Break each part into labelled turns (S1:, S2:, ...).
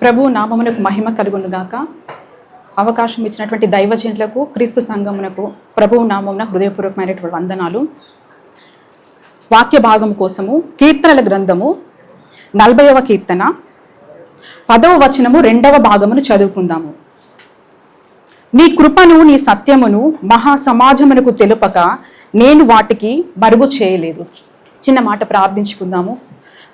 S1: ప్రభు నామమునకు మహిమ కలుగును గాక. అవకాశం ఇచ్చినటువంటి దైవజనులకు, క్రీస్తు సంఘమునకు ప్రభువు నామమున హృదయపూర్వకమైనటువంటి వందనాలు. వాక్య భాగం కోసము కీర్తనల గ్రంథము 40వ కీర్తన 10వ వచనము 2వ భాగమును చదువుకుందాము. నీ కృపను నీ సత్యమును మహా సమాజమునకు తెలుపక నేను వాటికి మరుగు చేయలేదు. చిన్న మాట ప్రార్థించుకుందాము.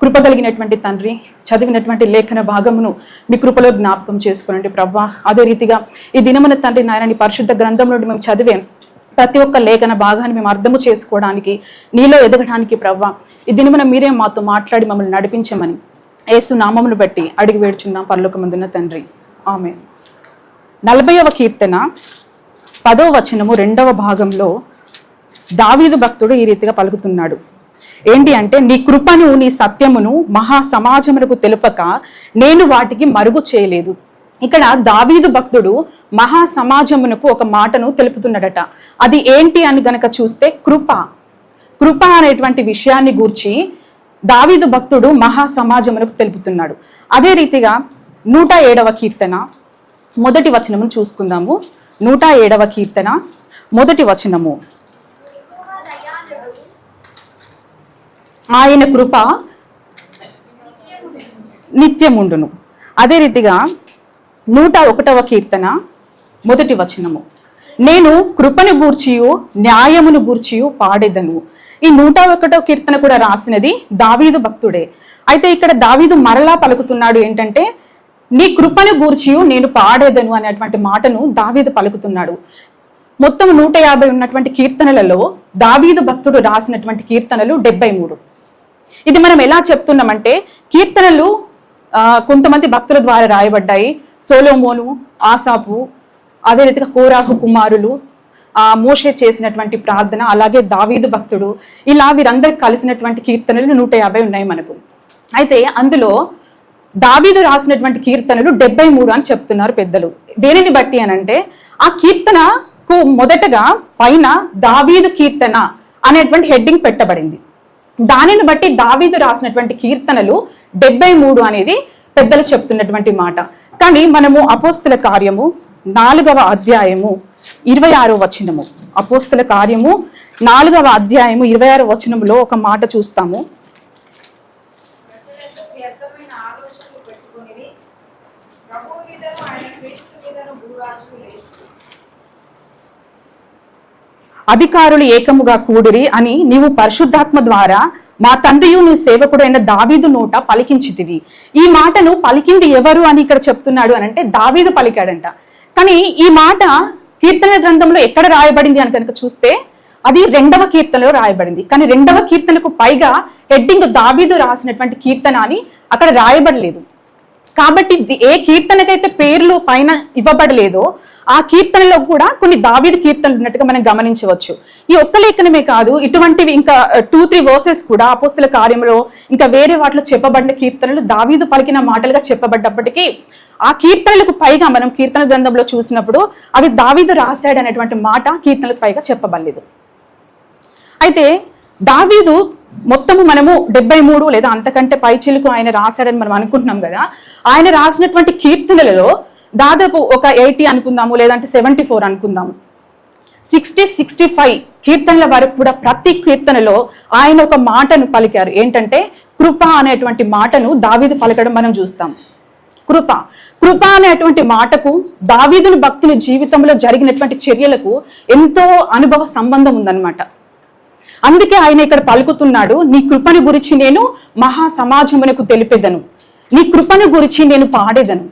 S1: కృప కలిగినటువంటి తండ్రి, చదివినటువంటి లేఖన భాగమును మీ కృపలో జ్ఞాపకం చేసుకోనండి ప్రభా. అదే రీతిగా ఈ దినమున తండ్రి నాయన నీ పరిశుద్ధ గ్రంథం నుండి మేము చదివే ప్రతి ఒక్క లేఖన భాగాన్ని మేము అర్థము చేసుకోవడానికి, నీలో ఎదగడానికి ప్రభా ఈ దినమున మీరే మాతో మాట్లాడి మమ్మల్ని నడిపించమని యేసు నామమును బట్టి అడిగి వేడుచున్నాం పరలోకమందున్న తండ్రి, ఆమేన్. 40వ కీర్తన 10వ వచనము 2వ భాగంలో దావీదు భక్తుడు ఈ రీతిగా పలుకుతున్నాడు. ఏంటి అంటే, నీ కృపను నీ సత్యమును మహా సమాజమునకు తెలుపక నేను వాటికి మరుగు చేయలేదు. ఇక్కడ దావీదు భక్తుడు మహా సమాజమునకు ఒక మాటను తెలుపుతున్నాడట. అది ఏంటి అని గనక చూస్తే కృప అనేటువంటి విషయాన్ని గూర్చి దావీదు భక్తుడు మహా సమాజమునకు తెలుపుతున్నాడు. అదే రీతిగా 107వ కీర్తన 1వ వచనమును చూసుకుందాము. 107వ కీర్తన 1వ వచనము, ఆయన కృప నిత్యముండును. అదే రీతిగా 101వ కీర్తన 1వ వచనము, నేను కృపను గూర్చియు న్యాయమును గూర్చియు పాడేదను. ఈ 101వ కీర్తన కూడా రాసినది దావీదు భక్తుడే. అయితే ఇక్కడ దావీదు మరలా పలుకుతున్నాడు ఏంటంటే, నీ కృపను గూర్చియు నేను పాడేదను అనేటువంటి మాటను దావీదు పలుకుతున్నాడు. మొత్తం 150 ఉన్నటువంటి కీర్తనలలో దావీదు భక్తుడు రాసినటువంటి కీర్తనలు 73. ఇది మనం ఎలా చెప్తున్నామంటే, కీర్తనలు కొంతమంది భక్తుల ద్వారా రాయబడ్డాయి. సొలొమోను, ఆసాపు, అదే రీతిగా కోరాహు కుమారులు, మోషే చేసినటువంటి ప్రార్థన, అలాగే దావీదు భక్తుడు, ఇలా వీరందరూ కలిసినటువంటి కీర్తనలు 150 ఉన్నాయి మనకు. అయితే అందులో దావీదు రాసినటువంటి కీర్తనలు 73 అని చెప్తున్నారు పెద్దలు. దేనిని బట్టి అనంటే, ఆ కీర్తనకు మొదటగా పైన దావీదు కీర్తన అనేటువంటి హెడ్డింగ్ పెట్టబడింది. దానిని బట్టి దావీదు రాసినటువంటి కీర్తనలు 73 అనేది పెద్దలు చెప్తున్నటువంటి మాట. కానీ మనము అపోస్తుల కార్యము 4వ అధ్యాయము 26వ వచనము, అపోస్తుల కార్యము 4వ అధ్యాయము 26వ వచనములో ఒక మాట చూస్తాము. అధికారులు ఏకముగా కూడిరి అని నీవు పరిశుద్ధాత్మ ద్వారా మా తండ్రియు నీ సేవకుడైన దావీదు నోట పలికించితివి. ఈ మాటను పలికింది ఎవరు అని ఇక్కడ చెప్తున్నాడు అని అంటే, దావీదు పలికాడంట. కానీ ఈ మాట కీర్తన గ్రంథంలో ఎక్కడ రాయబడింది అని కనుక చూస్తే అది 2వ కీర్తనలో రాయబడింది. కానీ 2వ కీర్తనకు పైగా హెడ్డింగ్ దావీదు రాసినటువంటి కీర్తన అని అక్కడ రాయబడలేదు. కాబట్టి ఏ కీర్తనకైతే పేర్లు పైన ఇవ్వబడలేదో ఆ కీర్తనలో కూడా కొన్ని దావీదు కీర్తనలు ఉన్నట్టుగా మనం గమనించవచ్చు. ఈ ఒక్క లేఖనమే కాదు, ఇటువంటివి ఇంకా 2-3 వర్సెస్ కూడా అపోస్తుల కార్యంలో ఇంకా వేరే వాటిలో చెప్పబడిన కీర్తనలు దావీదు పలికిన మాటలుగా చెప్పబడ్డప్పటికీ ఆ కీర్తనలకు పైగా మనం కీర్తన గ్రంథంలో చూసినప్పుడు అవి దావీదు రాశాడు అనేటువంటి మాట కీర్తనలకు పైగా చెప్పబడలేదు. అయితే దావీదు మొత్తము మనము 73 లేదా అంతకంటే పైచిలకు ఆయన రాశాడని మనం అనుకుంటున్నాం కదా. ఆయన రాసినటువంటి కీర్తనలలో దాదాపు ఒక 80 అనుకుందాము, లేదంటే 74 అనుకుందాము, 60-65 కీర్తనల వరకు కూడా ప్రతి కీర్తనలో ఆయన ఒక మాటను పలికారు. ఏంటంటే కృప అనేటువంటి మాటను దావీదు పలకడం మనం చూస్తాం. కృప అనేటువంటి మాటకు దావీదుని భక్తుని జీవితంలో జరిగినటువంటి చర్యలకు ఎంతో అనుభవ సంబంధం ఉందన్నమాట. అందుకే ఆయన ఇక్కడ పలుకుతున్నాడు, నీ కృపను గురించి నేను మహా సమాజమునకు తెలిపేదను, నీ కృపను గురించి నేను పాడేదను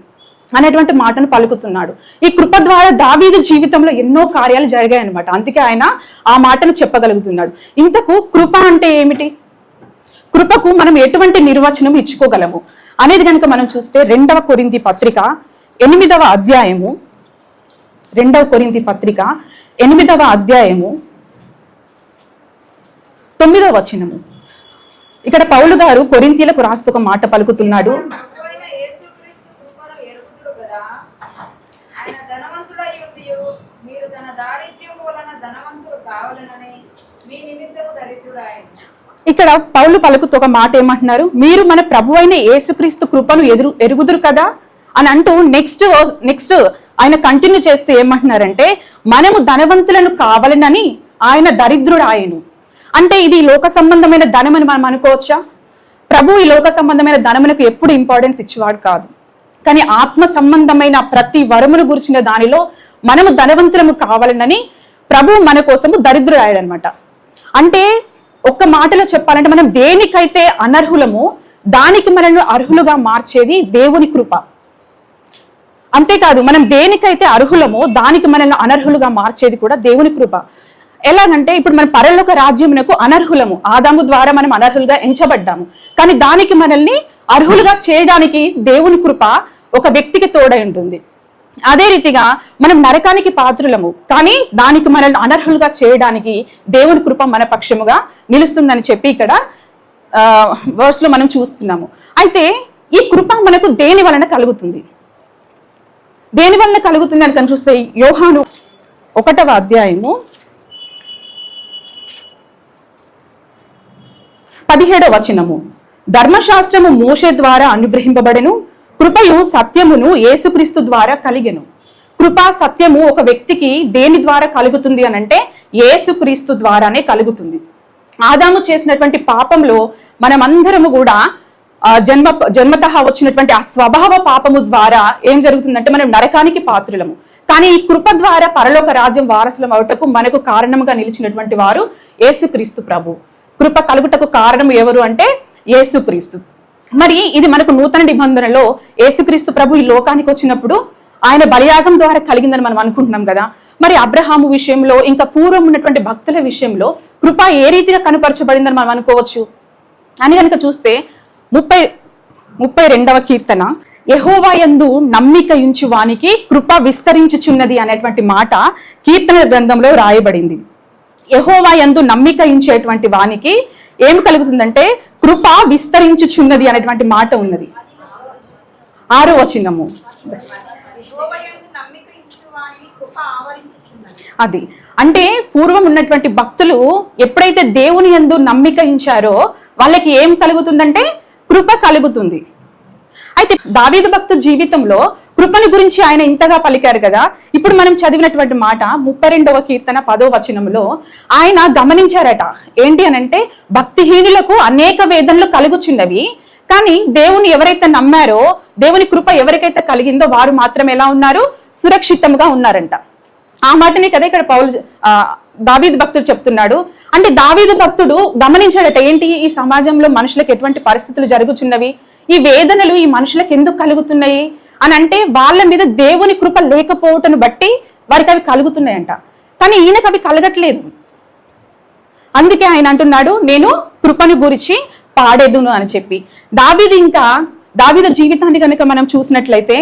S1: అనేటువంటి మాటను పలుకుతున్నాడు. ఈ కృప ద్వారా దావీదు జీవితంలో ఎన్నో కార్యాలు జరిగాయి అనమాట. అందుకే ఆయన ఆ మాటను చెప్పగలుగుతున్నాడు. ఇంతకు కృప అంటే ఏమిటి, కృపకు మనం ఎటువంటి నిర్వచనం ఇచ్చుకోగలము అనేది కనుక మనం చూస్తే 2వ కొరింథీ పత్రిక 8వ అధ్యాయము 2వ కొరింథీ పత్రిక 8వ అధ్యాయము 9వ వచనము. ఇక్కడ పౌలు గారు కొరింథీలకు రాస్తూ ఒక మాట పలుకుతున్నాడు. ఇక్కడ పౌలు పలుకుతూ ఒక మాట ఏమంటున్నారు, మీరు మన ప్రభు అయిన యేసుక్రీస్తు కృపను ఎరుగుదురు కదా అని అంటూ నెక్స్ట్ ఆయన కంటిన్యూ చేస్తే ఏమంటున్నారంటే, మనము ధనవంతులను కావాలనని ఆయన దరిద్రుడు ఆయను. అంటే ఇది లోక సంబంధమైన ధనం అని మనం అనుకోవచ్చా? ప్రభు ఈ లోక సంబంధమైన ధనములకు ఎప్పుడు ఇంపార్టెన్స్ ఇచ్చేవాడు కాదు. కానీ ఆత్మ సంబంధమైన ప్రతి వరమును గురించిన దానిలో మనము ధనవంతులము కావాలనని ప్రభు మన కోసము దరిద్రుడు ఆయనమాట. అంటే ఒక్క మాటలో చెప్పాలంటే, మనం దేనికైతే అనర్హులమో దానికి మనల్ని అర్హులుగా మార్చేది దేవుని కృప. అంతేకాదు, మనం దేనికైతే అర్హులమో దానికి మనల్ని అనర్హులుగా మార్చేది కూడా దేవుని కృప. ఎలాగంటే, ఇప్పుడు మనం పరలోక రాజ్యమునకు అనర్హులము, ఆదాము ద్వారా మనం అనర్హులుగా ఎంచబడ్డాము. కానీ దానికి మనల్ని అర్హులుగా చేయడానికి దేవుని కృప ఒక వ్యక్తికి తోడై ఉంటుంది. అదే రీతిగా మనం నరకానికి పాత్రులము, కానీ దానికి మనల్ని అనర్హులుగా చేయడానికి దేవుని కృప మన పక్షముగా నిలుస్తుందని చెప్పి ఇక్కడ వర్స్ లో మనం చూస్తున్నాము. అయితే ఈ కృప మనకు దేని వలన కలుగుతుంది? దేని వలన కలుగుతుంది అని కనుక చూస్తే, యోహాను 1వ అధ్యాయము 17వ వచనము, ధర్మశాస్త్రము మోషే ద్వారా అనుగ్రహింపబడెను, కృపయు సత్యమును యేసుక్రీస్తు ద్వారా కలిగెను. కృపా సత్యము ఒక వ్యక్తికి దేని ద్వారా కలుగుతుంది అని అంటే, యేసుక్రీస్తు ద్వారానే కలుగుతుంది. ఆదాము చేసినటువంటి పాపంలో మనమందరము కూడా జన్మతః వచ్చినటువంటి ఆ స్వభావ పాపము ద్వారా ఏం జరుగుతుందంటే, మనం నరకానికి పాత్రులము. కానీ ఈ కృప ద్వారా పరలోక రాజ్యం వారసులం అవుటకు మనకు కారణముగా నిలిచినటువంటి వారు యేసుక్రీస్తు ప్రభు. కృప కలుగుటకు కారణం ఎవరు అంటే యేసుక్రీస్తు. మరి ఇది మనకు నూతన నిబంధనలో యేసుక్రీస్తు ప్రభు ఈ లోకానికి వచ్చినప్పుడు ఆయన బలియాగం ద్వారా కలిగిందని మనం అనుకుంటున్నాం కదా. మరి అబ్రహాము విషయంలో, ఇంకా పూర్వం ఉన్నటువంటి భక్తుల విషయంలో కృప ఏ రీతిగా కనపరచబడిందని మనం అనుకోవచ్చు అని కనుక చూస్తే, 32వ కీర్తన, యెహోవా యందు నమ్మిక ఉంచు వానికి కృప విస్తరించుచున్నది అనేటువంటి మాట కీర్తన గ్రంథంలో రాయబడింది. యెహోవా యందు నమ్మిక ఉంచేటువంటి వానికి ఏం కలుగుతుందంటే, కృప విస్తరించుచున్నది అనేటువంటి మాట ఉన్నది. 6వ వచనము అది. అంటే పూర్వం ఉన్నటువంటి భక్తులు ఎప్పుడైతే దేవుని యందు నమ్మిక ఉంచారో వాళ్ళకి ఏం కలుగుతుందంటే కృప కలుగుతుంది. అయితే దావీదు భక్తు జీవితంలో కృపని గురించి ఆయన ఇంతగా పలికారు కదా. ఇప్పుడు మనం చదివినటువంటి మాట 32వ కీర్తన 10వ వచనంలో ఆయన గమనించారట. ఏంటి అనంటే, భక్తిహీనులకు అనేక వేదనలు కలుగుచున్నవి, కానీ దేవుని ఎవరైతే నమ్మారో, దేవుని కృప ఎవరికైతే కలిగిందో వారు మాత్రం ఎలా ఉన్నారు? సురక్షితంగా ఉన్నారంట. ఆ మాటనే కదా ఇక్కడ దావీదు భక్తుడు చెప్తున్నాడు. అంటే దావీదు భక్తుడు గమనించాడట, ఏంటి ఈ సమాజంలో మనుషులకు ఎటువంటి పరిస్థితులు జరుగుతున్నవి, ఈ వేదనలు ఈ మనుషులకు ఎందుకు కలుగుతున్నాయి అని అంటే, వాళ్ళ మీద దేవుని కృప లేకపోవటను బట్టి వారికి అవి కలుగుతున్నాయంట. కానీ ఈయనకు అవి కలగట్లేదు. అందుకే ఆయన అంటున్నాడు, నేను కృపను గురించి పాడేదును అని చెప్పి. దావీదు జీవితాన్ని కనుక మనం చూసినట్లయితే,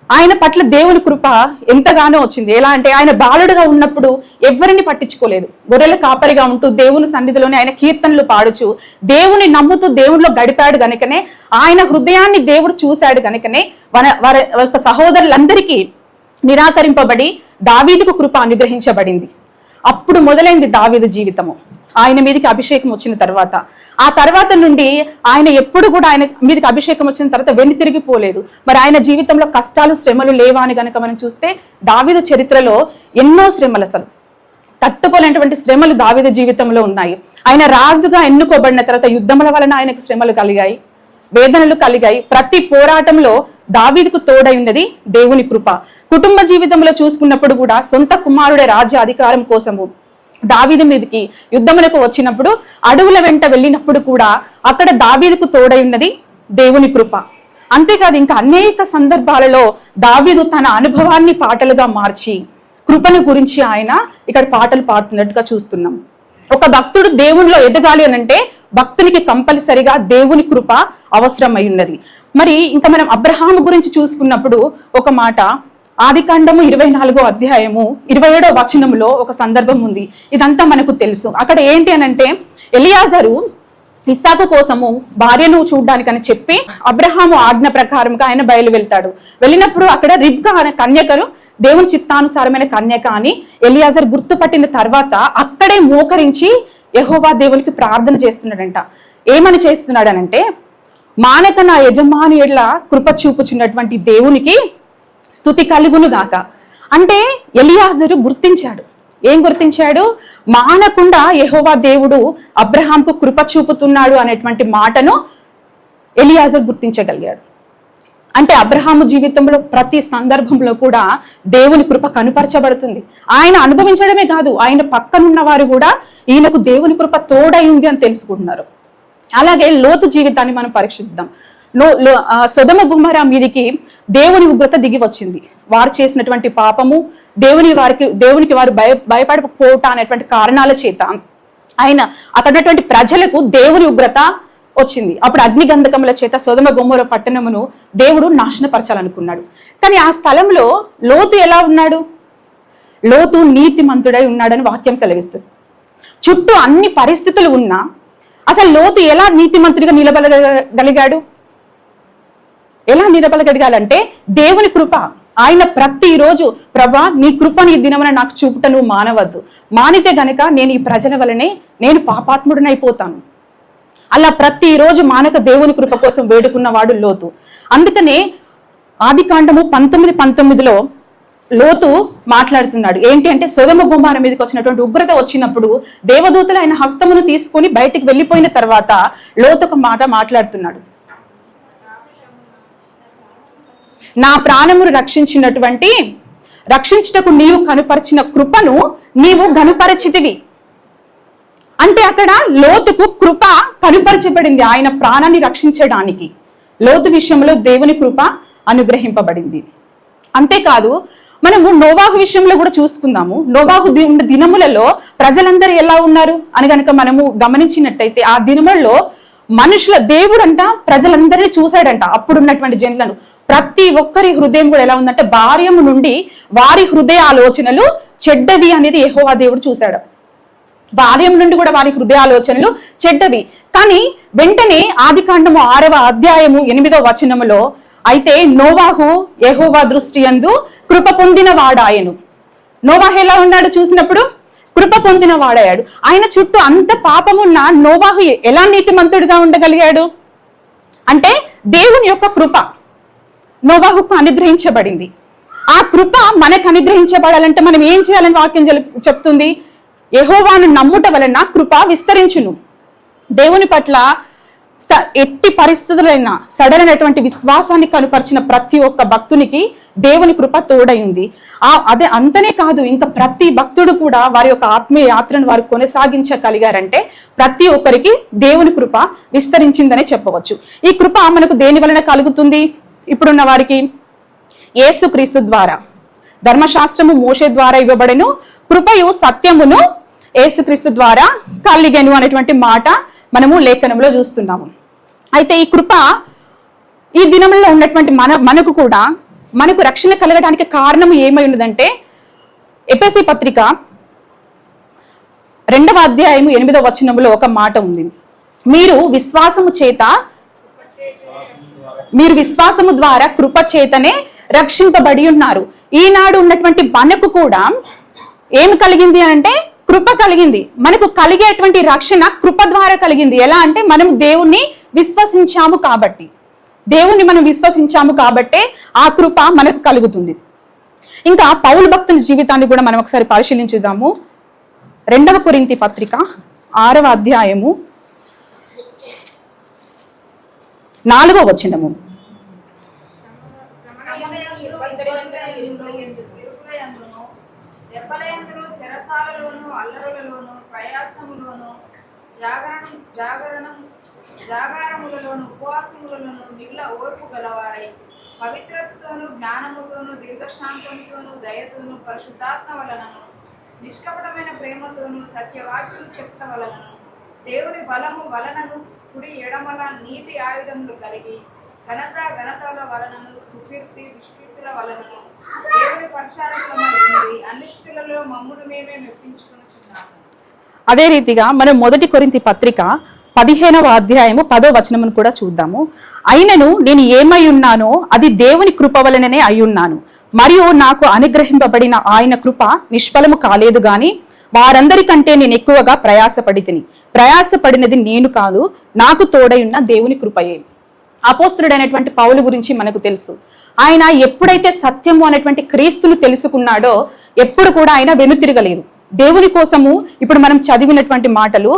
S1: ఆయన పట్ల దేవుని కృప ఎంతగానో వచ్చింది. ఎలా అంటే, ఆయన బాలుడుగా ఉన్నప్పుడు ఎవరిని పట్టించుకోలేదు. గొర్రెల కాపరిగా ఉంటూ దేవుని సన్నిధిలోనే ఆయన కీర్తనలు పాడుచు దేవుని నమ్ముతూ దేవునిలో గడిపాడు గనుకనే, ఆయన హృదయాన్ని దేవుడు చూశాడు గనుకనే వారి సహోదరులందరికీ నిరాకరింపబడి దావీదుకు కృప అనుగ్రహించబడింది. అప్పుడు మొదలైంది దావీదు జీవితము. ఆయన మీదకి అభిషేకం వచ్చిన తర్వాత, ఆ తర్వాత నుండి ఆయన ఎప్పుడు కూడా ఆయన మీదకి అభిషేకం వచ్చిన తర్వాత వెన్ను తిరిగిపోలేదు. మరి ఆయన జీవితంలో కష్టాలు శ్రమలు లేవా అని కనుక మనం చూస్తే, దావీదు చరిత్రలో ఎన్నో శ్రమలు, అసలు తట్టుకోలేనటువంటి శ్రమలు దావీదు జీవితంలో ఉన్నాయి. ఆయన రాజుగా ఎన్నుకోబడిన తర్వాత యుద్ధముల వలన ఆయనకు శ్రమలు కలిగాయి, వేదనలు కలిగాయి. ప్రతి పోరాటంలో దావీదుకు తోడై ఉన్నది దేవుని కృప. కుటుంబ జీవితంలో చూసుకున్నప్పుడు కూడా సొంత కుమారుడే రాజ్య అధికారం కోసము దావీదు మీదకి యుద్ధములకు వచ్చినప్పుడు, అడవుల వెంట వెళ్ళినప్పుడు కూడా అక్కడ దావీదుకు తోడై ఉన్నది దేవుని కృప. అంతేకాదు, ఇంకా అనేక సందర్భాలలో దావీదు తన అనుభవాన్ని పాటలుగా మార్చి కృపను గురించి ఆయన ఇక్కడ పాటలు పాడుతున్నట్టుగా చూస్తున్నాం. ఒక భక్తుడు దేవునిలో ఎదగాలి అనంటే భక్తునికి కంపల్సరిగా దేవుని కృప అవసరమై ఉన్నది. మరి ఇంకా మనం అబ్రహాము గురించి చూసుకున్నప్పుడు ఒక మాట, ఆదికాండము 24వ అధ్యాయము 27వ వచనంలో ఒక సందర్భం ఉంది. ఇదంతా మనకు తెలుసు. అక్కడ ఏంటి అనంటే, ఎలియాజరు ఇస్సాకు కోసము భార్యను చూడ్డానికని చెప్పి అబ్రహాము ఆజ్ఞ ప్రకారంగా ఆయన బయలు వెళ్తాడు. వెళ్ళినప్పుడు అక్కడ రిబ్కా అనే కన్యకను, దేవుని చిత్తానుసారమైన కన్యక అని ఎలియాజర్ గుర్తుపట్టిన తర్వాత అక్కడే మోకరించి యెహోవా దేవునికి ప్రార్థన చేస్తున్నాడంట. ఏమని చేస్తున్నాడనంటే, మానక నా యజమాని ఎడ్ల కృప చూపుచున్నటువంటి దేవునికి స్తుతి కలుగును గాక. అంటే ఎలియాజరు గుర్తించాడు. ఏం గుర్తించాడు? మానకుండా యెహోవా దేవుడు అబ్రహాంకు కృప చూపుతున్నాడు అనేటువంటి మాటను ఎలియాజరు గుర్తించగలిగాడు. అంటే అబ్రహాము జీవితంలో ప్రతి సందర్భంలో కూడా దేవుని కృప కనుపరచబడుతుంది. ఆయన అనుభవించడమే కాదు, ఆయన పక్కనున్న వారు కూడా ఈయనకు దేవుని కృప తోడై ఉంది అని తెలుసుకుంటున్నారు. అలాగే లోతు జీవితాన్ని మనం పరీక్షిద్దాం. సొదొమ గొమొర్రా మీదికి దేవుని ఉగ్రత దిగి వచ్చింది. వారు చేసినటువంటి పాపము, దేవునికి వారు భయపడకపోవటం అనేటువంటి కారణాల చేత ఆయన అక్కడటువంటి ప్రజలకు దేవుని ఉగ్రత వచ్చింది. అప్పుడు అగ్నిగంధకముల చేత సొదొమ గొమొర్రా పట్టణమును దేవుడు నాశనపరచాలనుకున్నాడు. కానీ ఆ స్థలంలో లోతు ఎలా ఉన్నాడు? లోతు నీతిమంతుడై ఉన్నాడని వాక్యం సెలవిస్తుంది. చుట్టూ అన్ని పరిస్థితులు ఉన్నా అసలు లోతు ఎలా నీతిమంతుడిగా నిలబడగలిగాడు? ఎలా నిలబడగలిగాలంటే దేవుని కృప. ఆయన ప్రతిరోజు, ప్రభా నీ కృప నీ దినమున నాకు చూపుట నువ్వు మానవద్దు, మానితే గనక నేను ఈ ప్రజల వలనే నేను పాపాత్ముడినైపోతాను. అలా ప్రతిరోజు మానక దేవుని కృప కోసం వేడుకున్నవాడు లోతు. అందుకనే ఆదికాండము 19:19 లోతు మాట్లాడుతున్నాడు. ఏంటి అంటే సొదొమ గొమొర్రా మీదకి వచ్చినటువంటి ఉగ్రత వచ్చినప్పుడు దేవదూతలు ఆయన హస్తమును తీసుకొని బయటికి వెళ్ళిపోయిన తర్వాత లోతు ఒక మాట మాట్లాడుతున్నాడు. నా ప్రాణమును రక్షించుటకు నీవు కనుపరిచిన కృపను నీవు గనుపరచితివి. అంటే అక్కడ లోతుకు కృప కనుపరచబడింది ఆయన ప్రాణాన్ని రక్షించడానికి. లోతు విషయంలో దేవుని కృప అనుగ్రహింపబడింది. అంతేకాదు మనము నోవాహు విషయంలో కూడా చూసుకుందాము. నోవాహు దినములలో ప్రజలందరూ ఎలా ఉన్నారు అని గనక మనము గమనించినట్టయితే ఆ దినములలో దేవుడంట ప్రజలందరినీ చూశాడంట. అప్పుడున్నటువంటి జనులను ప్రతి ఒక్కరి హృదయం కూడా ఎలా ఉందంటే భార్యము నుండి వారి హృదయ ఆలోచనలు చెడ్డవి అనేది యెహోవా దేవుడు చూశాడు. భార్యం నుండి కూడా వారి హృదయ ఆలోచనలు చెడ్డవి. కానీ వెంటనే ఆదికాండము 6వ అధ్యాయము 8వ వచనములో అయితే నోవాహు యెహోవా దృష్టి యందు కృప పొందిన వాడాయను. నోవాహు ఎలా ఉన్నాడు చూసినప్పుడు? కృప పొందిన వాడాడు. ఆయన చుట్టూ అంత పాపమున్న నోవాహు ఎలా నీతిమంతుడిగా ఉండగలిగాడు అంటే దేవుని యొక్క కృప నోవాహుకు అనుగ్రహించబడింది. ఆ కృప మనకు అనుగ్రహించబడాలంటే మనం ఏం చేయాలని వాక్యం చెప్తుంది? యెహోవాను నమ్ముట వలన కృప విస్తరించును. దేవుని పట్ల ఎట్టి పరిస్థితులైనా సడలైనటువంటి విశ్వాసాన్ని కనుపరిచిన ప్రతి ఒక్క భక్తునికి దేవుని కృప తోడైంది. అదే అంతనే కాదు, ఇంకా ప్రతి భక్తుడు కూడా వారి యొక్క ఆత్మీయ యాత్రను వారు కొనసాగించగలిగారంటే ప్రతి ఒక్కరికి దేవుని కృప విస్తరించిందనే చెప్పవచ్చు. ఈ కృప మనకు దేని వలన కలుగుతుంది? ఇప్పుడున్న వారికి యేసుక్రీస్తు ద్వారా, ధర్మశాస్త్రము మోషే ద్వారా ఇవ్వబడెను, కృపయు సత్యమును యేసుక్రీస్తు ద్వారా కలిగెను అనేటువంటి మాట మనము లేఖనంలో చూస్తున్నాము. అయితే ఈ కృప ఈ దినంలో ఉన్నటువంటి మనకు రక్షణ కలగడానికి కారణం ఏమై ఉన్నదంటే ఎఫెసీ పత్రిక 2వ అధ్యాయము 8వ వచనంలో ఒక మాట ఉంది. మీరు విశ్వాసము ద్వారా కృప చేతనే రక్షింపబడి ఉన్నారు. ఈనాడు ఉన్నటువంటి మనకు కూడా ఏమి కలిగింది అంటే కృప కలిగింది. మనకు కలిగేటువంటి రక్షణ కృప ద్వారా కలిగింది. ఎలా అంటే మనం దేవుణ్ణి విశ్వసించాము కాబట్టే ఆ కృప మనకు కలుగుతుంది. ఇంకా పౌలు భక్తుల జీవితాన్ని కూడా మనం ఒకసారి పరిశీలించుదాము. 2వ కొరింథీ పత్రిక 6వ అధ్యాయము 4వ వచనము.
S2: దెబ్బలయందును చెరసాలలోను అల్లరులలోను ప్రయాసములోను జాగారములలోను ఉపవాసములలోను మిగుల ఓర్పు గలవారై పవిత్రతతోను జ్ఞానముతోను దీర్ఘశాంతముతోను దయతోను పరిశుద్ధాత్మ వలనను నిష్కపటమైన ప్రేమతోను సత్యవాక్యము చెప్త వలనను దేవుని బలము వలనను కుడి ఎడమల నీతి ఆయుధములు కలిగి ఘనతల వలనను సుకీర్తి దుష్కీర్తుల వలనను దేవుని పరిచారకులమై ఉండి అన్ని స్థితులలో మమ్మును మేమే మెప్పించుకొనుచున్నాము.
S1: అదే రీతిగా మనం 1 కొరింథీ పత్రిక 15వ అధ్యాయము 10వ వచనమును కూడా చూద్దాము. అయినను నేను ఏమై ఉన్నానో అది దేవుని కృప వలననే అయ్యున్నాను, మరియు నాకు అనుగ్రహింపబడిన ఆయన కృప నిష్ఫలము కాలేదు గాని వారందరికంటే నేను ఎక్కువగా ప్రయాసపడినది నేను కాదు, నాకు తోడై ఉన్న దేవుని కృపయే. అపోస్తులుడైనటువంటి పౌలు గురించి మనకు తెలుసు. ఆయన ఎప్పుడైతే సత్యము అనేటువంటి క్రీస్తును తెలుసుకున్నాడో ఎప్పుడు కూడా ఆయన వెనుతిరగలేదు దేవుని కోసము. ఇప్పుడు మనం చదివినటువంటి మాటలు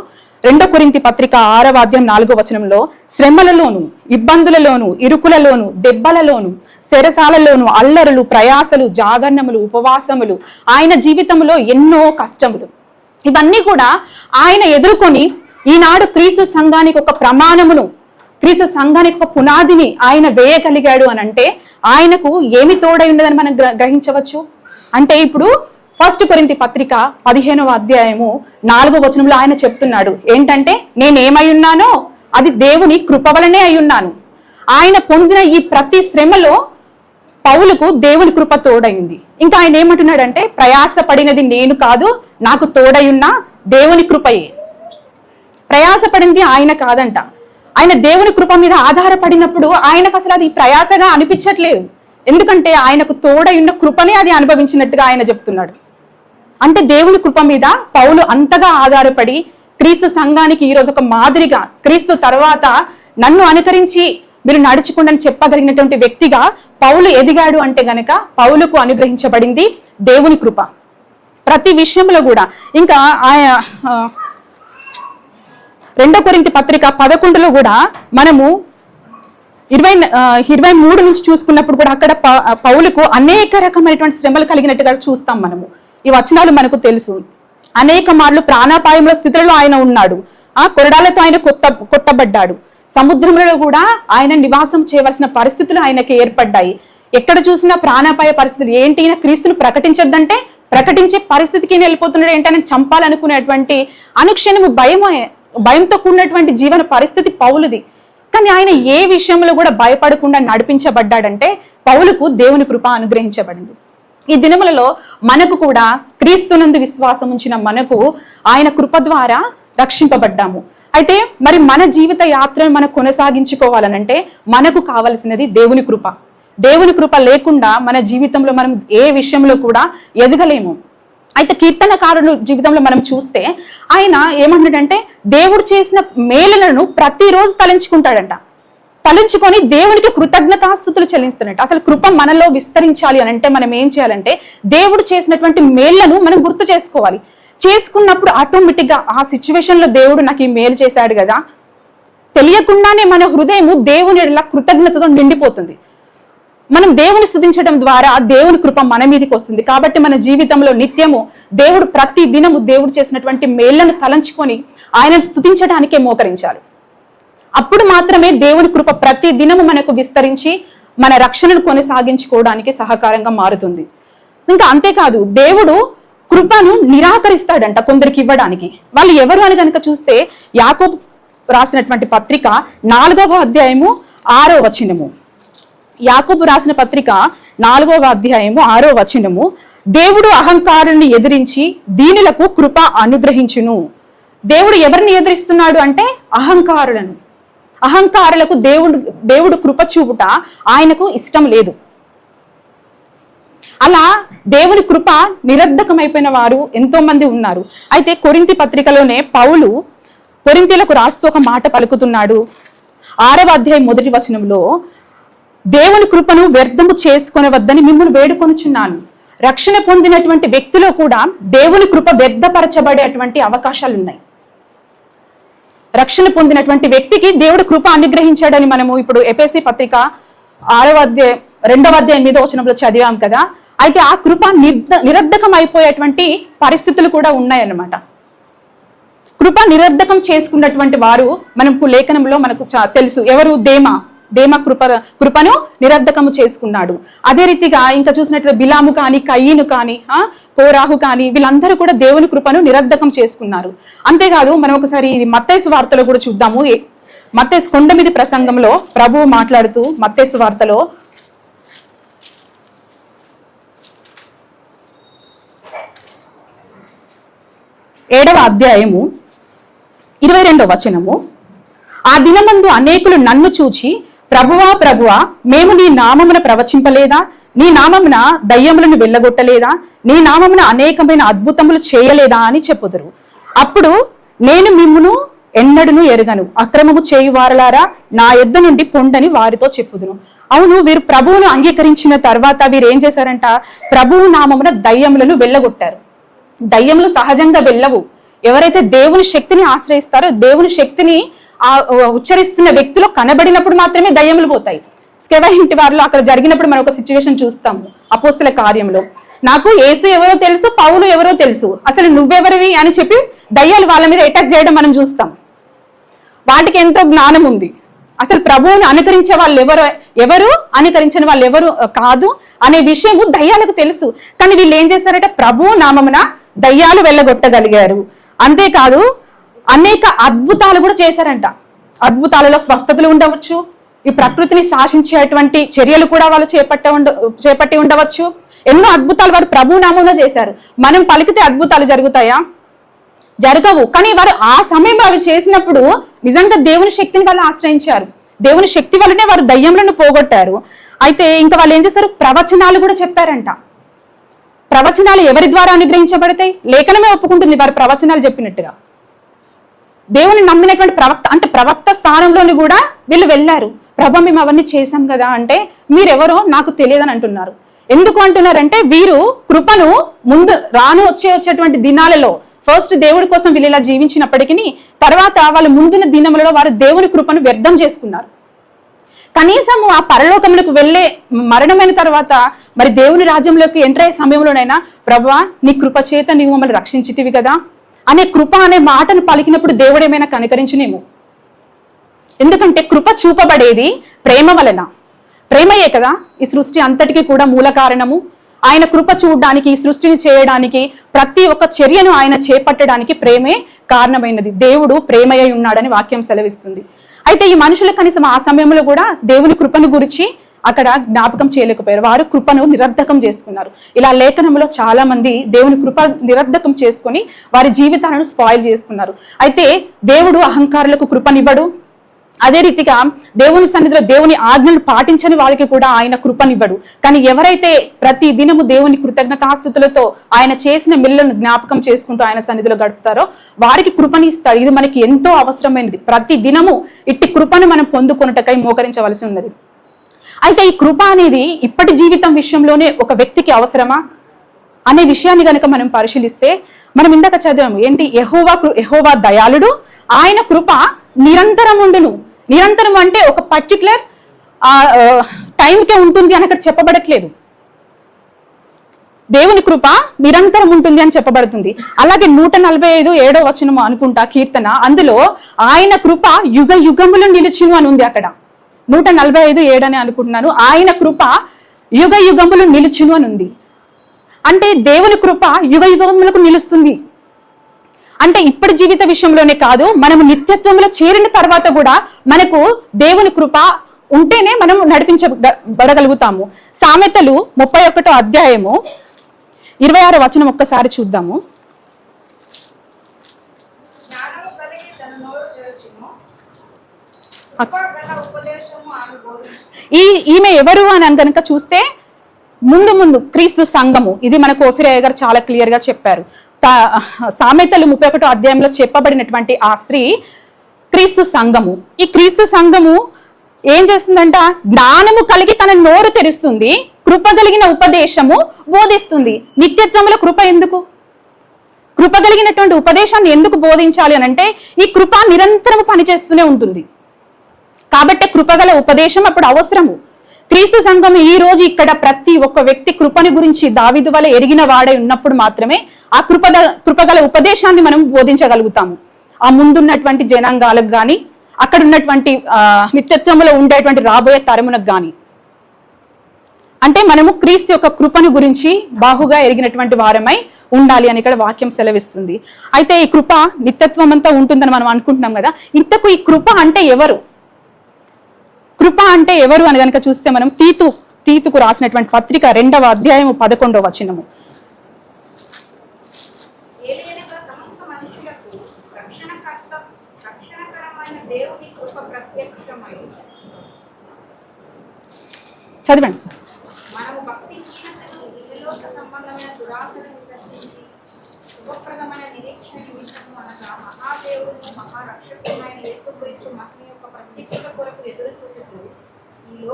S1: 2 కొరింథీ పత్రిక 6వ అధ్యాయం 4వ వచనంలో, శ్రమలలోను, ఇబ్బందులలోను, ఇరుకులలోను, దెబ్బలలోను, చెరసాలలోను, అల్లరులు, ప్రయాసలు, జాగరణములు, ఉపవాసములు, ఆయన జీవితంలో ఎన్నో కష్టములు, ఇవన్నీ కూడా ఆయన ఎదుర్కొని ఈనాడు క్రీస్తు సంఘానికి ఒక ప్రమాణమును, క్రీస్తు సంఘానికి ఒక పునాదిని ఆయన వేయగలిగాడు అని అంటే ఆయనకు ఏమి తోడై ఉండదని మనం గ్రహించవచ్చు. అంటే ఇప్పుడు 1 కొరింథీ పత్రిక 15వ అధ్యాయము 4వ వచనంలో ఆయన చెప్తున్నాడు ఏంటంటే, నేనేమై ఉన్నానో అది దేవుని కృప వలనే అయి ఉన్నాను. ఆయన పొందిన ఈ ప్రతి శ్రమలో పౌలుకు దేవుని కృప తోడైంది. ఇంకా ఆయన ఏమంటున్నాడంటే, ప్రయాసపడినది నేను కాదు, నాకు తోడై ఉన్న దేవుని కృపయే. ప్రయాసపడింది ఆయన కాదంట, ఆయన దేవుని కృప మీద ఆధారపడినప్పుడు ఆయనకు అసలు అది ప్రయాసగా అనిపించట్లేదు. ఎందుకంటే ఆయనకు తోడై ఉన్న కృపనే అది అనుభవించినట్టుగా ఆయన చెప్తున్నాడు. అంటే దేవుని కృప మీద పౌలు అంతగా ఆధారపడి క్రీస్తు సంఘానికి ఈరోజు ఒక మాదిరిగా, క్రీస్తు తర్వాత నన్ను అనుకరించి మీరు నడుచుకుండని చెప్పగలిగినటువంటి వ్యక్తిగా పౌలు ఎదిగాడు. అంటే గనక పౌలుకు అనుగ్రహించబడింది దేవుని కృప ప్రతి విషయంలో కూడా. ఇంకా ఆయన 2 కొరింథీ పత్రిక 11లో కూడా మనము 23 నుంచి చూసుకున్నప్పుడు కూడా అక్కడ పౌలుకు అనేక రకమైనటువంటి శ్రమలు కలిగినట్టుగా చూస్తాం మనము. ఈ వచనాలు మనకు తెలుసు. అనేక మార్లు ప్రాణాపాయముల స్థితిలో ఆయన ఉన్నాడు. కొరడాలతో ఆయన కొట్టబడ్డాడు. సముద్రంలో కూడా ఆయన నివాసం చేయవలసిన పరిస్థితులు ఆయనకి ఏర్పడ్డాయి. ఎక్కడ చూసినా ప్రాణాపాయ పరిస్థితులు. ఏంటి, ఈయన క్రీస్తును ప్రకటించొద్దంటే ప్రకటించే పరిస్థితికి వెళ్ళిపోతున్నాడు. ఏంటని చంపాలనుకునేటువంటి అనుక్షణము భయంతో కూడినటువంటి జీవన పరిస్థితి పౌలుది. కానీ ఆయన ఏ విషయంలో కూడా భయపడకుండా నడిపించబడ్డాడంటే పౌలుకు దేవుని కృప అనుగ్రహించబడింది. ఈ దినములలో మనకు కూడా క్రీస్తునందు విశ్వాసం ఉంచిన మనకు ఆయన కృప ద్వారా రక్షింపబడ్డాము. అయితే మరి మన జీవిత యాత్రను మనం కొనసాగించుకోవాలనంటే మనకు కావలసినది దేవుని కృప. దేవుని కృప లేకుండా మన జీవితంలో మనం ఏ విషయంలో కూడా ఎదగలేము. అయితే కీర్తనకారుల జీవితంలో మనం చూస్తే ఆయన ఏమంటాడంటే, దేవుడు చేసిన మేలులను ప్రతిరోజు తలంచుకుంటాడంట. తలంచుకొని దేవునికి కృతజ్ఞతాస్తుతులు చెల్లిస్తాడంట. అసలు కృప మనలో విస్తరించాలి అని అంటే మనం ఏం చేయాలంటే, దేవుడు చేసినటువంటి మేళ్లను మనం గుర్తు చేసుకోవాలి. చేసుకున్నప్పుడు ఆటోమేటిక్ గా ఆ సిచ్యువేషన్ లో దేవుడు నాకు ఈ మేలు చేశాడు కదా, తెలియకుండానే మన హృదయము దేవుని కృతజ్ఞతతో నిండిపోతుంది. మనం దేవుని స్తుతించడం ద్వారా దేవుని కృప మన మీదకి వస్తుంది. కాబట్టి మన జీవితంలో నిత్యము దేవుడు ప్రతి దినము దేవుడు చేసినటువంటి మేళ్లను తలంచుకొని ఆయనను స్తుతించడానికే మోకరించాలి. అప్పుడు మాత్రమే దేవుని కృప ప్రతి దినము మనకు విస్తరించి మన రక్షణను కొనసాగించుకోవడానికి సహకారంగా మారుతుంది. ఇంకా అంతేకాదు, దేవుడు కృపను నిరాకరిస్తాడంట కొందరికి ఇవ్వడానికి. వాళ్ళు ఎవరు అని కనుక చూస్తే, యాకోబు రాసినటువంటి పత్రిక 4వ అధ్యాయము 6వ వచనము. యాకోబు రాసిన పత్రిక 4వ అధ్యాయము 6వ వచనము, దేవుడు అహంకారుని ఎదిరించి దీనులకు కృప అనుగ్రహించును. దేవుడు ఎవరిని ఎదిరిస్తున్నాడు అంటే అహంకారులను. అహంకారులకు దేవుడు కృప చూపుట ఆయనకు ఇష్టం లేదు. అలా దేవుని కృప నిరర్ధకమైపోయిన వారు ఎంతో మంది ఉన్నారు. అయితే కొరింథీ పత్రికలోనే పౌలు కొరింథీలకు రాస్తూ ఒక మాట పలుకుతున్నాడు. 6వ అధ్యాయం 1వ వచనంలో, దేవుని కృపను వ్యర్థము చేసుకొనవద్దని మిమ్మల్ని వేడుకొనుచున్నాను. రక్షణ పొందినటువంటి వ్యక్తిలో కూడా దేవుని కృప వ్యర్థపరచబడేటువంటి అవకాశాలు ఉన్నాయి. రక్షణ పొందినటువంటి వ్యక్తికి దేవుడు కృప అనుగ్రహించాడని మనము ఇప్పుడు ఎఫెసీ పత్రిక 6వ అధ్యాయం 2వ అధ్యాయం 8వ వచనంలో చదివాం కదా. అయితే ఆ కృప నిరర్ధకం అయిపోయేటువంటి పరిస్థితులు కూడా ఉన్నాయన్నమాట. కృప నిరర్ధకం చేసుకున్నటువంటి వారు మనకు లేఖనంలో మనకు తెలుసు. ఎవరు? దేమ కృపను నిరర్ధకము చేసుకున్నాడు. అదే రీతిగా ఇంకా చూసినట్లయితే బిలాము కానీ, కయ్యను కానీ, కోరాహు కానీ, వీళ్ళందరూ కూడా దేవుని కృపను నిరర్ధకం చేసుకున్నారు. అంతేకాదు, మనం ఒకసారి ఇది మత్తయి సువార్తలో కూడా చూద్దాము. మత్తయి కొండ మీద ప్రసంగంలో ప్రభువు మాట్లాడుతూ మత్తయి సువార్తలో 7వ అధ్యాయము 22వ వచనము, ఆ దినమందు అనేకులు నన్ను చూచి, ప్రభువా ప్రభువా, మేము నీ నామమున ప్రవచింపలేదా? నీ నామమున దయ్యములను వెళ్ళగొట్టలేదా? నీ నామమున అనేకమైన అద్భుతములు చేయలేదా అని చెప్పుదురు. అప్పుడు నేను మిమ్మును ఎన్నడను ఎరుగను. అక్రమము చేయు వారలారా నా యొద్ద నుండి పొండని వారితో చెప్పుదును. అవును, వీరు ప్రభువును అంగీకరించిన తర్వాత వీరు ఏం చేశారంట? ప్రభువు నామమున దయ్యములను వెళ్ళగొట్టారు. దయ్యములు సహజంగా వెళ్ళవు. ఎవరైతే దేవుని శక్తిని ఆశ్రయిస్తారో, దేవుని శక్తిని ఉచ్చరిస్తున్న వ్యక్తిలో కనబడినప్పుడు మాత్రమే దయ్యములు పోతాయి. స్కెవ ఇంటి వారిలో అక్కడ జరిగినప్పుడు మనం ఒక సిచ్యువేషన్ చూస్తాము అపోస్తల కార్యంలో. నాకు యేసు ఎవరో తెలుసు, పౌలు ఎవరో తెలుసు, అసలు నువ్వెవరివి అని చెప్పి దయ్యాలు వాళ్ళ మీద అటాక్ చేయడం మనం చూస్తాం. వాటికి ఎంతో జ్ఞానం ఉంది. అసలు ప్రభువుని అనుకరించే వాళ్ళు ఎవరు అనుకరించిన వాళ్ళు ఎవరు కాదు అనే విషయము దయ్యాలకు తెలుసు. కానీ వీళ్ళు ఏం చేశారట? ప్రభువు నామమున దయ్యాలు వెళ్ళగొట్టగలిగారు. అంతేకాదు అనేక అద్భుతాలు కూడా చేశారంట. అద్భుతాలలో స్వస్థతలు ఉండవచ్చు, ఈ ప్రకృతిని శాసించేటువంటి చర్యలు కూడా వాళ్ళు చేపట్టి ఉండవచ్చు. ఎన్నో అద్భుతాలు వారు ప్రభు నామంలో చేశారు. మనం పలికితే అద్భుతాలు జరుగుతాయా? జరగవు. కానీ వారు ఆ సమయంలో అవి చేసినప్పుడు నిజంగా దేవుని శక్తిని వాళ్ళు ఆశ్రయించారు. దేవుని శక్తి వల్లనే వారు దయ్యములను పోగొట్టారు. అయితే ఇంకా వాళ్ళు ఏం చేశారు? ప్రవచనాలు కూడా చెప్పారంట. ప్రవచనాలు ఎవరి ద్వారా అనుగ్రహించబడతాయి? లేఖనమే ఒప్పుకుంటుంది వారు ప్రవచనాలు చెప్పినట్టుగా. దేవుని నమ్మినటువంటి ప్రవక్త, అంటే ప్రవక్త స్థానంలోని కూడా వీళ్ళు వెళ్ళారు. ప్రభు మేము అవన్నీ చేశాం కదా అంటే, మీరెవరో నాకు తెలియదని అంటున్నారు. ఎందుకు అంటున్నారంటే, వీరు కృపను ముందు వచ్చేటువంటి దినాలలో ఫస్ట్ దేవుడి కోసం వీళ్ళు ఇలా జీవించినప్పటికీ తర్వాత వాళ్ళు ముందున్న దినములలో వారు దేవుని కృపను వ్యర్థం చేసుకున్నారు. కనీసం ఆ పరలోకములకు వెళ్ళే మరణమైన తర్వాత మరి దేవుని రాజ్యంలోకి ఎంటర్ అయ్యే సమయంలోనైనా, ప్రభువా నీ కృప చేత నీవు మమ్మల్ని రక్షించితివి కదా అనే కృప అనే మాటను పలికినప్పుడు దేవుడు ఏమైనా కనికరించునేమో. ఎందుకంటే కృప చూపబడేది ప్రేమ వలన. ప్రేమయే కదా ఈ సృష్టి అంతటికీ కూడా మూల కారణము. ఆయన కృప చూడడానికి, ఈ సృష్టిని చేయడానికి, ప్రతి ఒక్క చర్యను ఆయన చేపట్టడానికి ప్రేమే కారణమైనది. దేవుడు ప్రేమయ్య ఉన్నాడని వాక్యం సెలవిస్తుంది. అయితే ఈ మనుషులు కనీసం ఆ సమయంలో కూడా దేవుని కృపను గురించి అక్కడ జ్ఞాపకం చేయలేకపోయారు. వారు కృపను నిరర్ధకం చేసుకున్నారు. ఇలా లేఖనంలో చాలా మంది దేవుని కృప నిరర్ధకం చేసుకొని వారి జీవితాలను స్పాయిల్ చేసుకున్నారు. అయితే దేవుడు అహంకారులకు కృపనివ్వడు. అదే రీతిగా దేవుని సన్నిధిలో దేవుని ఆజ్ఞలు పాటించని వారికి కూడా ఆయన కృపనివ్వడు. కానీ ఎవరైతే ప్రతి దినము దేవుని కృతజ్ఞతాస్తుతులతో ఆయన చేసిన మిల్లులను జ్ఞాపకం చేసుకుంటూ ఆయన సన్నిధిలో గడుపుతారో వారికి కృపని ఇస్తాడు. ఇది మనకి ఎంతో అవసరమైనది. ప్రతి దినము ఇట్టి కృపను మనం పొందుకొనుటకై మోకరించవలసి ఉన్నది. అయితే ఈ కృప అనేది ఇప్పటి జీవితం విషయంలోనే ఒక వ్యక్తికి అవసరమా అనే విషయాన్ని కనుక మనం పరిశీలిస్తే, మనం ఇందాక చదివాము ఏంటి? యెహోవా దయాళుడు, ఆయన కృప నిరంతరం ఉండును. నిరంతరం అంటే ఒక పర్టికులర్ టైంకే ఉంటుంది అని అక్కడ చెప్పబడట్లేదు. దేవుని కృప నిరంతరం ఉంటుంది అని చెప్పబడుతుంది. అలాగే 145 వచనము అనుకుంటా కీర్తన, అందులో ఆయన కృప యుగ యుగములు నిలుచును అని ఉంది. అక్కడ 145:7 అని అనుకుంటున్నాను. ఆయన కృప యుగ యుగములు నిలుచును అని ఉంది. అంటే దేవుని కృప యుగ యుగములకు నిలుస్తుంది. అంటే ఇప్పటి జీవిత విషయంలోనే కాదు, మనము నిత్యత్వంలో చేరిన తర్వాత కూడా మనకు దేవుని కృప ఉంటేనే మనం నడిపించబడగలుగుతాము. సామెతలు 31వ అధ్యాయము 26వ వచనం ఒక్కసారి చూద్దాము. ఈమె ఎవరు అని కనుక చూస్తే ముందు క్రీస్తు సంఘము. ఇది మనకు ఓఫిరయ్య గారు చాలా క్లియర్ గా చెప్పారు. సామెతలు 31వ అధ్యాయంలో చెప్పబడినటువంటి ఆ స్త్రీ క్రీస్తు సంఘము. ఈ క్రీస్తు సంఘము ఏం చేస్తుందంట? జ్ఞానము కలిగి తన నోరు తెరుస్తుంది, కృప కలిగిన ఉపదేశము బోధిస్తుంది. నిత్యత్వముల కృప ఎందుకు? కృప కలిగినటువంటి ఉపదేశాన్ని ఎందుకు బోధించాలి అని అంటే, ఈ కృప నిరంతరం పనిచేస్తూనే ఉంటుంది కాబట్టి కృపగల ఉపదేశం అప్పుడు అవసరము. క్రీస్తు సంఘం ఈ రోజు ఇక్కడ ప్రతి ఒక్క వ్యక్తి కృపని గురించి దావీదు వలె ఎరిగిన వాడై ఉన్నప్పుడు మాత్రమే ఆ కృపగల ఉపదేశాన్ని మనం బోధించగలుగుతాము. ఆ ముందున్నటువంటి జనాంగాలకు కానీ, అక్కడ ఉన్నటువంటి నిత్యత్వంలో ఉండేటువంటి రాబోయే తరమునకు కానీ. అంటే మనము క్రీస్తు యొక్క కృపను గురించి బాహుగా ఎరిగినటువంటి వారమై ఉండాలి అని ఇక్కడ వాక్యం సెలవిస్తుంది. అయితే ఈ కృప నిత్యత్వం అంతా ఉంటుందని మనం అనుకుంటున్నాం కదా. ఇంతకు ఈ కృప అంటే ఎవరు? కృప అంటే ఎవరు అని కనుక చూస్తే మనం తీతుకు రాసినటువంటి పత్రిక 2వ అధ్యాయము 11వ వచనము. చదవండి సార్.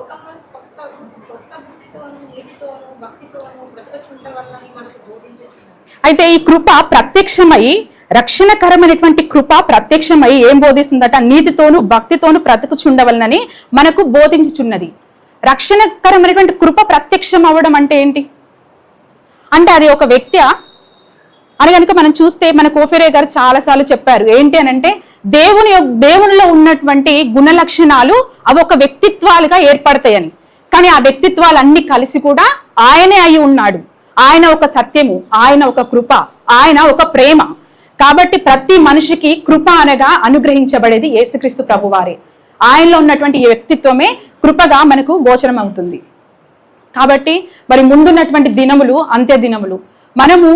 S3: లోకంలో స్వస్థ బుద్ధితోను నీతితోను భక్తితోను బ్రతకచుండ వల్లని మనకు బోధించుతున్నారు.
S1: అయితే ఈ కృప ప్రత్యక్షమై, రక్షణకరమైనటువంటి కృప ప్రత్యక్షమై ఏం బోధిస్తుందట? నీతితోను భక్తితోను బ్రతుకుచుండవలనని మనకు బోధించుచున్నది. రక్షణకరమైనటువంటి కృప ప్రత్యక్షం అవ్వడం అంటే ఏంటి? అంటే అది ఒక వ్యక్తి అని కనుక మనం చూస్తే మన కోఫెరే గారు చాలాసార్లు చెప్పారు. ఏంటి అని అంటే దేవునిలో ఉన్నటువంటి గుణ లక్షణాలు అవి ఒక వ్యక్తిత్వాలుగా ఏర్పడతాయని. కానీ ఆ వ్యక్తిత్వాలన్నీ కలిసి కూడా ఆయనే అయి ఉన్నాడు. ఆయన ఒక సత్యము, ఆయన ఒక కృప, ఆయన ఒక ప్రేమ. కాబట్టి ప్రతి మనిషికి కృప అనగా అనుగ్రహించబడేది యేసుక్రీస్తు ప్రభువారే. ఆయనలో ఉన్నటువంటి ఈ వ్యక్తిత్వమే కృపగా మనకు గోచరం అవుతుంది. కాబట్టి మరి ముందున్నటువంటి దినములు అంత్య దినములు మనము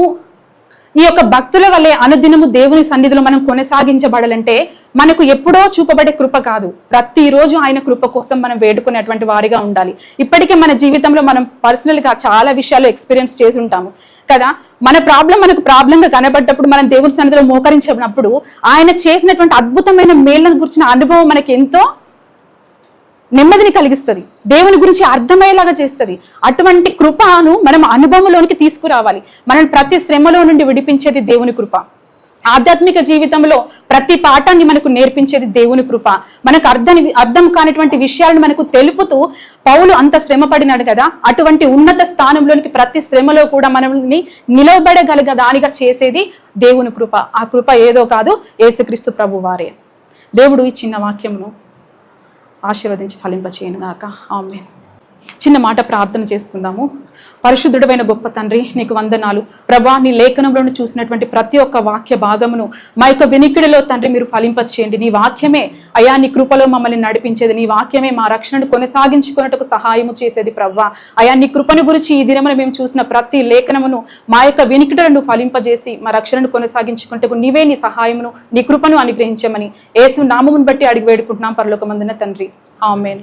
S1: ఈ యొక్క భక్తుల వల్లే అనుదినము దేవుని సన్నిధిలో మనం కొనసాగించబడాలంటే మనకు ఎప్పుడో చూపబడే కృప కాదు, ప్రతిరోజు ఆయన కృప కోసం మనం వేడుకునేటువంటి వారిగా ఉండాలి. ఇప్పటికే మన జీవితంలో మనం పర్సనల్ గా చాలా విషయాలు ఎక్స్పీరియన్స్ చేసి ఉంటాము కదా. మన ప్రాబ్లం మనకు ప్రాబ్లంగా కనబడ్డప్పుడు మనం దేవుని సన్నిధిలో మోకరించినప్పుడు ఆయన చేసినటువంటి అద్భుతమైన మేళ్లను గురించిన అనుభవం మనకి ఎంతో నెమ్మదిని కలిగిస్తుంది, దేవుని గురించి అర్థమయ్యేలాగా చేస్తుంది. అటువంటి కృపను మనం అనుభవంలోనికి తీసుకురావాలి. మనం ప్రతి శ్రమలో నుండి విడిపించేది దేవుని కృప. ఆధ్యాత్మిక జీవితంలో ప్రతి పాఠాన్ని మనకు నేర్పించేది దేవుని కృప. మనకు అర్థం కానిటువంటి విషయాలను మనకు తెలుపుతూ పౌలు అంత శ్రమ పడినాడు కదా. అటువంటి ఉన్నత స్థానంలోనికి ప్రతి శ్రమలో కూడా మనల్ని నిలవబడగలగదానిగా చేసేది దేవుని కృప. ఆ కృప ఏదో కాదు, యేసుక్రీస్తు ప్రభు వారే. దేవుడు ఈ చిన్న వాక్యమును ఆశీర్వదించి ఫలింపచేయను గాక. ఆమేన్. చిన్న మాట ప్రార్థన చేసుకుందాము. పరిశుద్ధుడైన గొప్ప తండ్రి, నీకు వందనాలు ప్రభా. నీ లేఖనంలో చూసినటువంటి ప్రతి ఒక్క వాక్య భాగమును మా యొక్క వినికిడిలో తండ్రి మీరు ఫలింపచేయండి. నీ వాక్యమే అయా నీ కృపలో మమ్మల్ని నడిపించేది, నీ వాక్యమే మా రక్షణను కొనసాగించుకున్నట్టుకు సహాయము చేసేది ప్రభా. అయా నీ కృపను గురించి ఈ దినమున మేము చూసిన ప్రతి లేఖనమును మా యొక్క వినికిడులను ఫలింపజేసి మా రక్షణను కొనసాగించుకుంటకు నీవే నీ సహాయమును నీ కృపను అనుగ్రహించమని యేసు నామమును బట్టి అడిగి వేడుకుంటున్నాం పరలోకమందున తండ్రి. ఆమేన్.